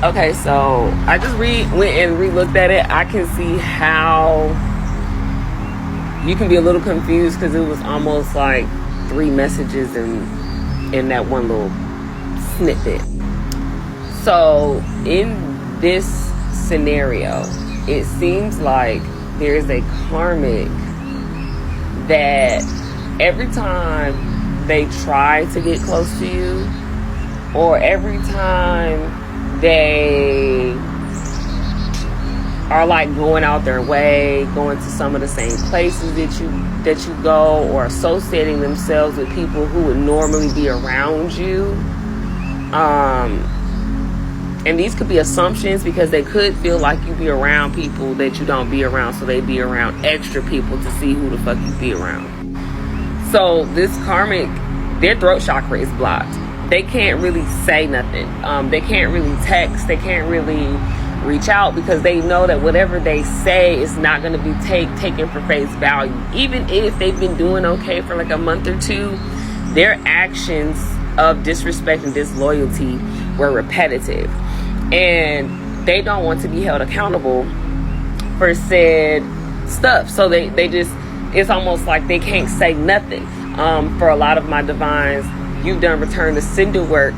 Okay, so I just went and re-looked at it. I can see how you can be a little confused because it was almost like 3 messages in that one little snippet. So in this scenario, it seems like there's a karmic that every time they try to get close to you, or every time they are like going out their way, going to some of the same places that you go, or associating themselves with people who would normally be around you. And these could be assumptions because they could feel like you be around people that you don't be around, so they be around extra people to see who the fuck you be around. So this karmic, their throat chakra is blocked. They can't really say nothing. They can't really text. They can't really reach out because they know that whatever they say is not going to be taken for face value. Even if they've been doing okay for like a month or two, their actions of disrespect and disloyalty were repetitive. And they don't want to be held accountable for said stuff. So they just, it's almost like they can't say nothing. For a lot of my divines, you've done return to sender work,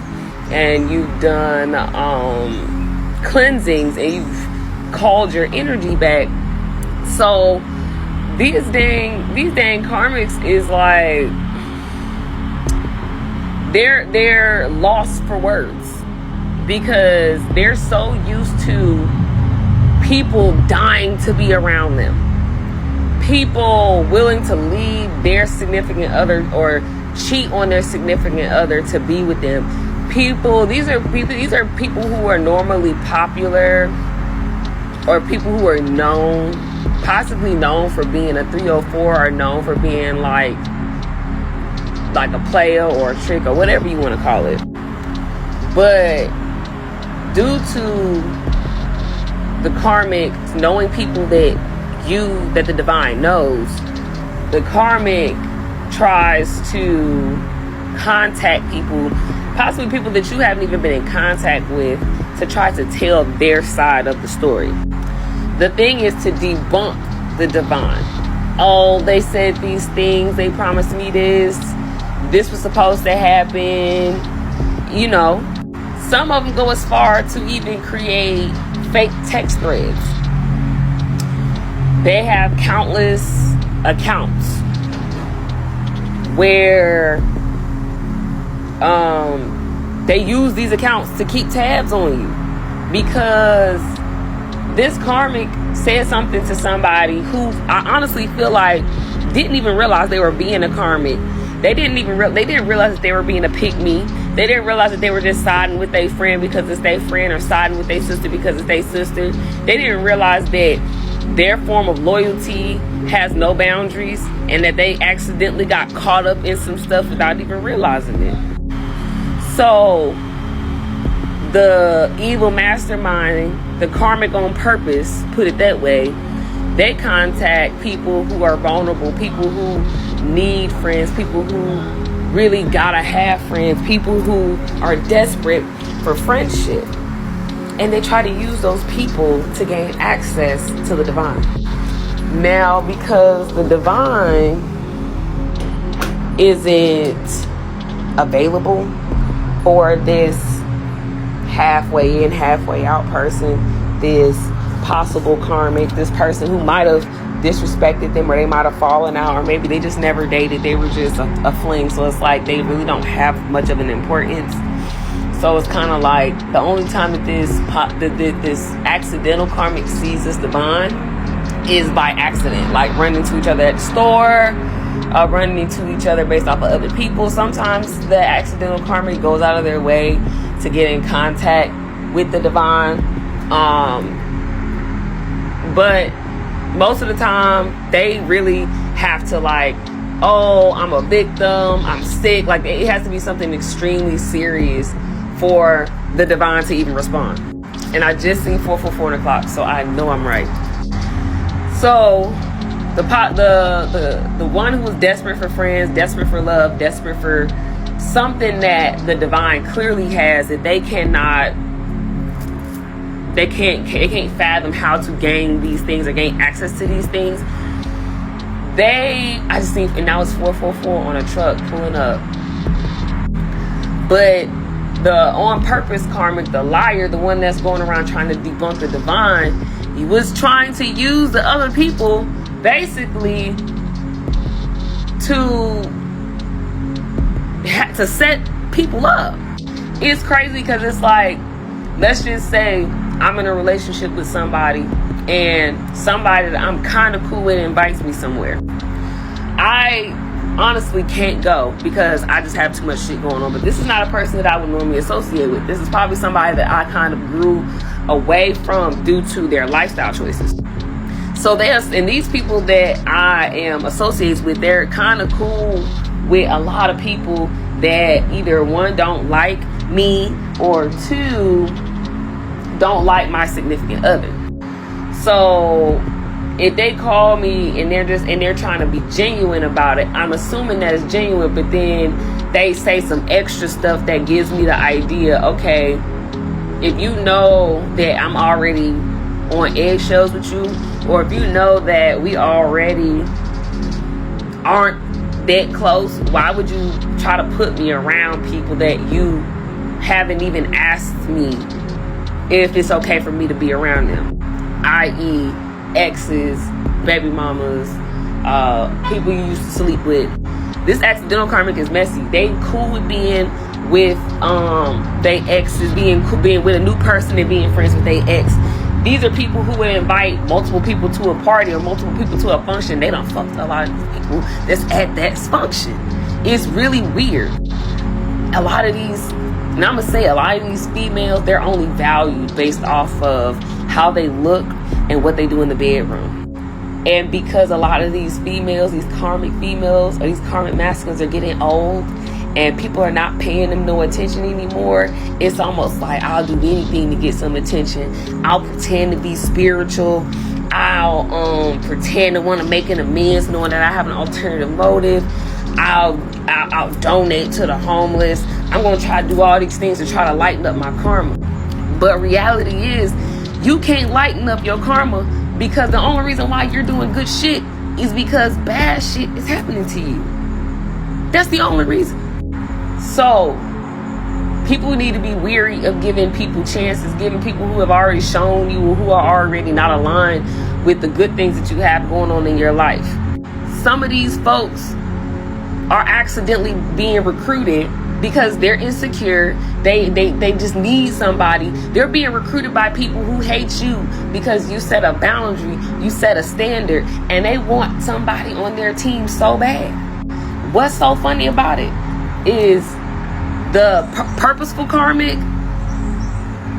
and you've done cleansings, and you've called your energy back. So these dang karmics is like they're lost for words because they're so used to people dying to be around them, people willing to leave their significant other or cheat on their significant other to be with them. These are people who are normally popular, or people who are known, possibly known for being a 304, or known for being like a player or a trick or whatever you want to call it. But due to the karmic knowing people that the divine knows, the karmic tries to contact people, possibly people that you haven't even been in contact with, to try to tell their side of the story. The thing is to debunk the divine. Oh, they said these things, they promised me this was supposed to happen. You know, some of them go as far to even create fake text threads. They have countless accounts where they use these accounts to keep tabs on you, because this karmic said something to somebody who I honestly feel like didn't even realize they were being a karmic. They didn't realize that they were being a pick me. They didn't realize that they were just siding with their friend because it's their friend, or siding with their sister because it's their sister. They didn't realize that their form of loyalty has no boundaries, and that they accidentally got caught up in some stuff without even realizing it. So the evil mastermind, the karmic on purpose, put it that way, they contact people who are vulnerable, people who need friends, people who really gotta have friends, people who are desperate for friendship. And they try to use those people to gain access to the divine. Now, because the divine isn't available for this halfway in, halfway out person, this possible karmic, this person who might have disrespected them, or they might have fallen out, or maybe they just never dated, they were just a fling, so it's like they really don't have much of an importance. So it's kind of like the only time that this accidental karmic sees this divine is by accident, like running into each other at the store, running into each other based off of other people. Sometimes the accidental karmic goes out of their way to get in contact with the divine, but most of the time they really have to, like, oh, I'm a victim, I'm sick, like it has to be something extremely serious for the divine to even respond. And I just seen 444 o'clock, so I know I'm right. So the one who was desperate for friends, desperate for love, desperate for something that the divine clearly has that they cannot they can't fathom how to gain these things or gain access to these things. I just think, and that was 444 on a truck pulling up. But the on purpose karmic, the liar, the one that's going around trying to debunk the divine, he was trying to use the other people basically to set people up. It's crazy because it's like, let's just say I'm in a relationship with somebody, and somebody that I'm kind of cool with invites me somewhere. I honestly can't go because I just have too much shit going on. But this is not a person that I would normally associate with. This is probably somebody that I kind of grew away from due to their lifestyle choices. So and these people that I am associated with, they're kind of cool with a lot of people that either one, don't like me, or two, don't like my significant other. So if they call me and they're trying to be genuine about it, I'm assuming that it's genuine, but then they say some extra stuff that gives me the idea, okay, if you know that I'm already on eggshells with you, or if you know that we already aren't that close, why would you try to put me around people that you haven't even asked me if it's okay for me to be around them, i.e. exes, baby mamas, people you used to sleep with. This accidental karmic is messy. They cool with being with they exes, being with a new person and being friends with their ex. These are people who would invite multiple people to a party or multiple people to a function. They done fucked a lot of these people that's at that function. It's really weird. A lot of these females, they're only valued based off of how they look and what they do in the bedroom. And because a lot of these females, these karmic females or these karmic masculines are getting old and people are not paying them no attention anymore, it's almost like I'll do anything to get some attention. I'll pretend to be spiritual. I'll pretend to want to make an amends knowing that I have an alternative motive. I'll donate to the homeless. I'm going to try to do all these things to try to lighten up my karma. But reality is, you can't lighten up your karma because the only reason why you're doing good shit is because bad shit is happening to you. That's the only reason. So, people need to be weary of giving people chances, giving people who have already shown you, who are already not aligned with the good things that you have going on in your life. Some of these folks are accidentally being recruited because they're insecure. They just need somebody. They're being recruited by people who hate you because you set a boundary, you set a standard, and they want somebody on their team so bad. What's so funny about it is the purposeful karmic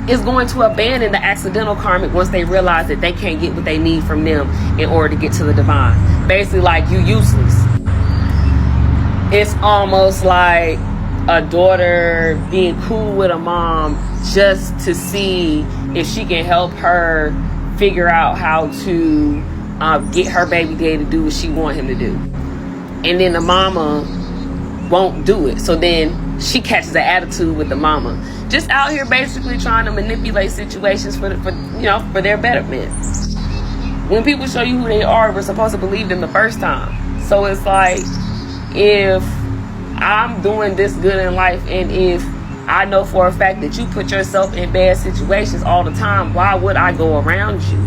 is going to abandon the accidental karmic once they realize that they can't get what they need from them in order to get to the divine. Basically, like, you useless. It's almost like a daughter being cool with a mom just to see if she can help her figure out how to get her baby daddy to do what she want him to do. And then the mama won't do it. So then she catches an attitude with the mama. Just out here basically trying to manipulate situations for their betterment. When people show you who they are, we're supposed to believe them the first time. So it's like, if I'm doing this good in life, and if I know for a fact that you put yourself in bad situations all the time, why would I go around you?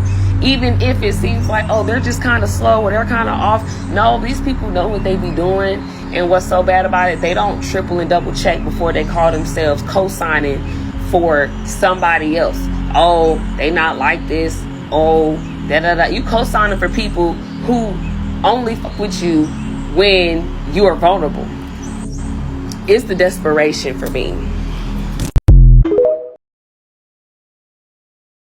Even if it seems like, oh, they're just kind of slow or they're kind of off. No, these people know what they be doing. And what's so bad about it, they don't triple and double check before they call themselves co-signing for somebody else. Oh, they not like this. Oh, da-da-da. You co-signing for people who only fuck with you when you are vulnerable. It's the desperation for me.